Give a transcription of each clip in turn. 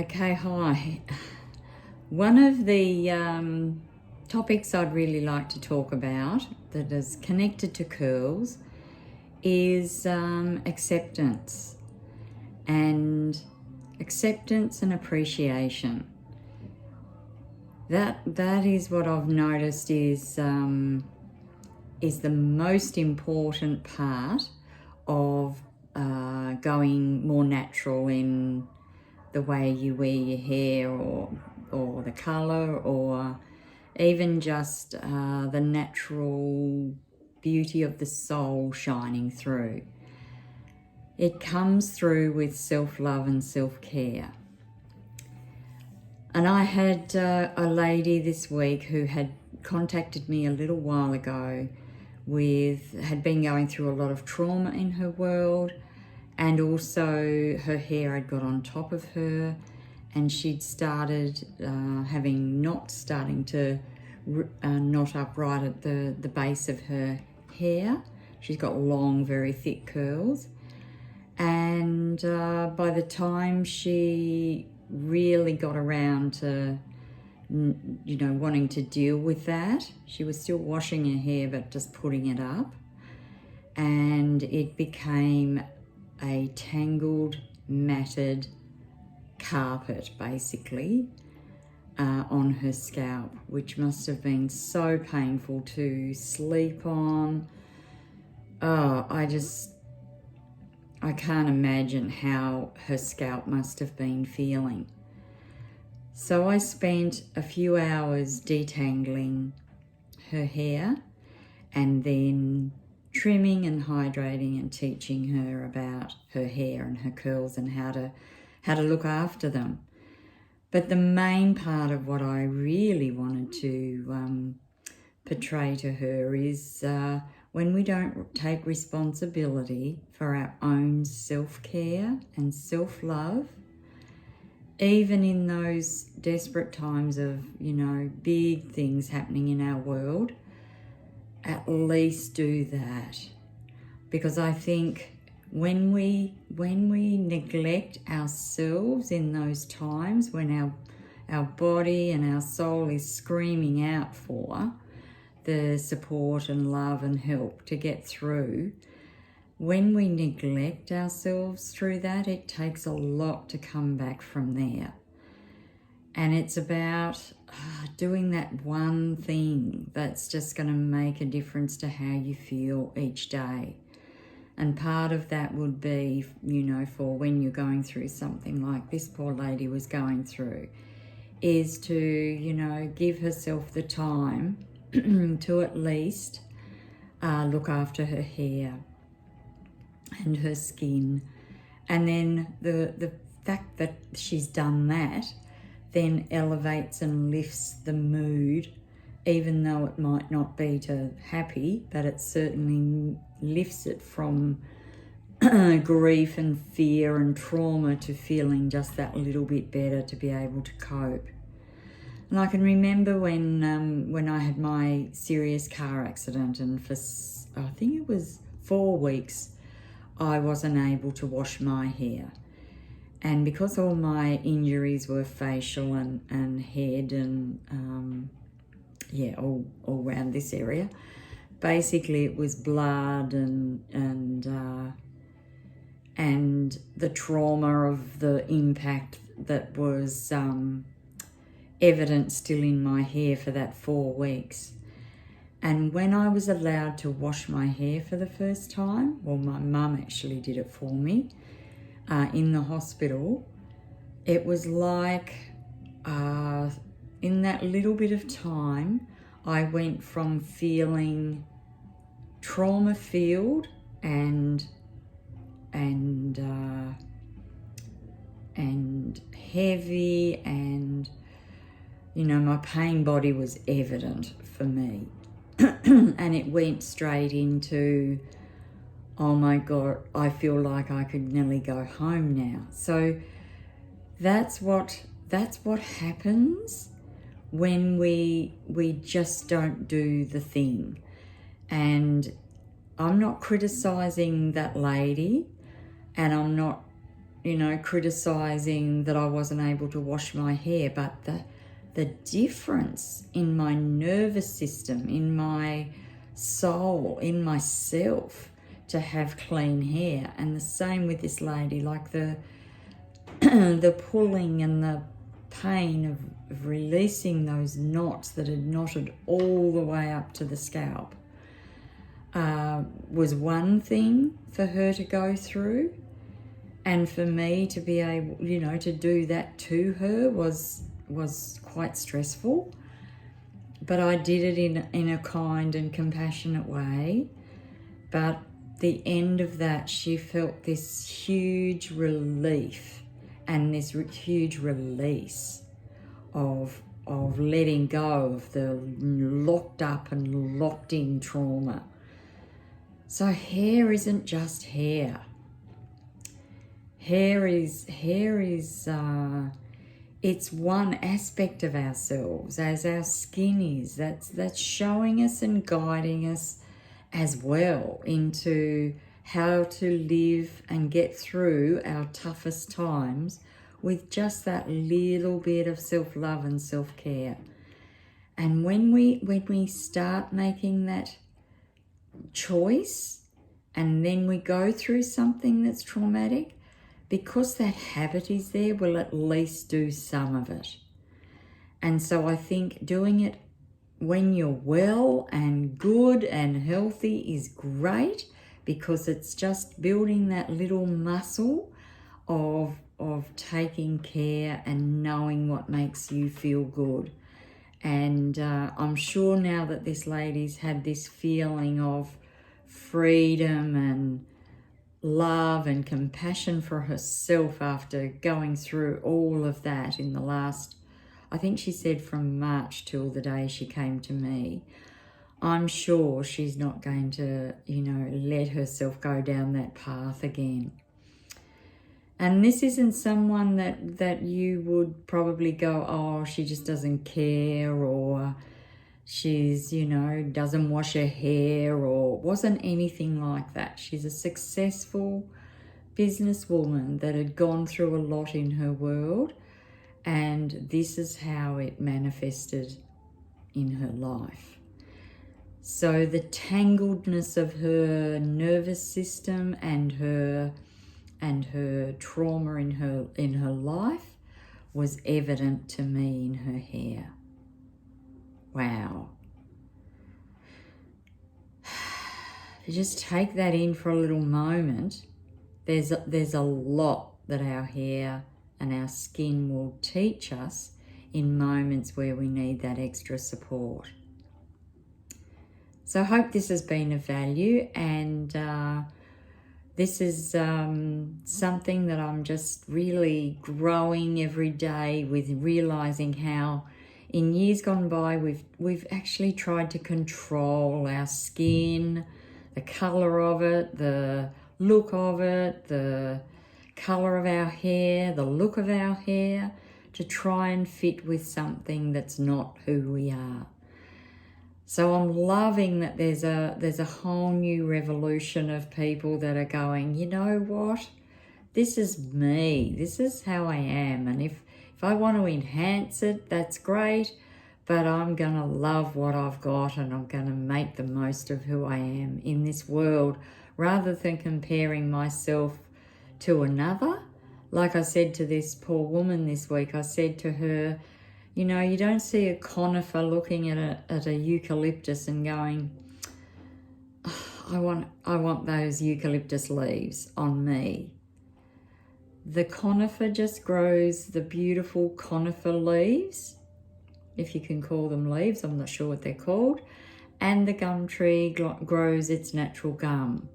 Okay, hi. One of the topics I'd really like to talk about that is connected to curls is acceptance and appreciation. That is what I've noticed is the most important part of going more natural in the way you wear your hair or the colour or even just the natural beauty of the soul shining through. It comes through with self-love and self-care. And I had a lady this week who had contacted me a little while ago had been going through a lot of trauma in her world, and also her hair had got on top of her and she'd started having knots starting to knot up right at the base of her hair. She's got long, very thick curls. And by the time she really got around to, wanting to deal with that, she was still washing her hair but just putting it up. And it became a tangled, matted carpet, basically, on her scalp, which must have been so painful to sleep on. Oh, I can't imagine how her scalp must have been feeling. So I spent a few hours detangling her hair and then trimming and hydrating and teaching her about her hair and her curls and how to look after them. But the main part of what I really wanted to portray to her is when we don't take responsibility for our own self-care and self-love, even in those desperate times of, big things happening in our world, at least do that. Because I think when we neglect ourselves in those times when our body and our soul is screaming out for the support and love and help to get through, when we neglect ourselves through that, it takes a lot to come back from there. And it's about doing that one thing that's just going to make a difference to how you feel each day. And part of that would be, for when you're going through something like this poor lady was going through, is to, give herself the time to at least look after her hair and her skin. And then the fact that she's done that then elevates and lifts the mood, even though it might not be to happy, but it certainly lifts it from grief and fear and trauma to feeling just that little bit better to be able to cope. And I can remember when I had my serious car accident, and for I think it was 4 weeks, I wasn't able to wash my hair. And because all my injuries were facial and head and all around this area, basically it was blood and the trauma of the impact that was evident still in my hair for that 4 weeks. And when I was allowed to wash my hair for the first time, well, my mum actually did it for me in the hospital, it was like in that little bit of time, I went from feeling trauma-filled and heavy, and my pain body was evident for me. And it went straight into, oh my God, I feel like I could nearly go home now. So that's what happens when we just don't do the thing. And I'm not criticizing that lady, and I'm not criticizing that I wasn't able to wash my hair, but the difference in my nervous system, in my soul, in myself, to have clean hair. And the same with this lady, like the the pulling and the pain of releasing those knots that had knotted all the way up to the scalp was one thing for her to go through, and for me to be able, to do that to her was quite stressful. But I did it in a kind and compassionate way. But the end of that, she felt this huge relief and this huge release of letting go of the locked up and locked in trauma. So hair isn't just hair. Hair is it's one aspect of ourselves, as our skin is. That's showing us and guiding us as well into how to live and get through our toughest times with just that little bit of self-love and self-care. And when we start making that choice, and then we go through something that's traumatic, because that habit is there, we'll at least do some of it. And so I think doing it when you're well and good and healthy is great, because it's just building that little muscle of taking care and knowing what makes you feel good. And I'm sure now that this lady's had this feeling of freedom and love and compassion for herself after going through all of that in the last, I think she said from March till the day she came to me, I'm sure she's not going to, let herself go down that path again. And this isn't someone that you would probably go, oh, she just doesn't care, or she's, doesn't wash her hair, or wasn't anything like that. She's a successful businesswoman that had gone through a lot in her world, and this is how it manifested in her life. So the tangledness of her nervous system and her trauma in her life was evident to me in her hair. Wow. If you just take that in for a little moment, there's a lot that our hair and our skin will teach us in moments where we need that extra support. So I hope this has been of value, and this is something that I'm just really growing every day with, realizing how in years gone by we've actually tried to control our skin, the color of it, the look of it, the color of our hair, the look of our hair, to try and fit with something that's not who we are. So I'm loving that there's a whole new revolution of people that are going, you know what? This is me. This is how I am. And if I want to enhance it, that's great. But I'm going to love what I've got, and I'm going to make the most of who I am in this world, rather than comparing myself to another. Like I said to this poor woman this week, I said to her, you don't see a conifer looking at a eucalyptus and going, oh, I want those eucalyptus leaves on me. The conifer just grows the beautiful conifer leaves, if you can call them leaves, I'm not sure what they're called, and the gum tree grows its natural gum.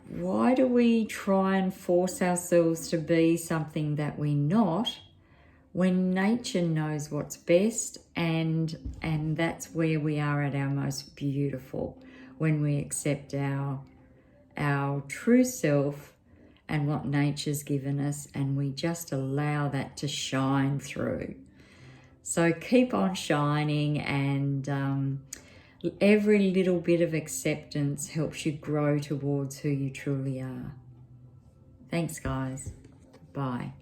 Why do we try and force ourselves to be something that we're not, when nature knows what's best, and that's where we are at our most beautiful, when we accept our true self and what nature's given us, and we just allow that to shine through. So keep on shining, and every little bit of acceptance helps you grow towards who you truly are. Thanks, guys. Bye.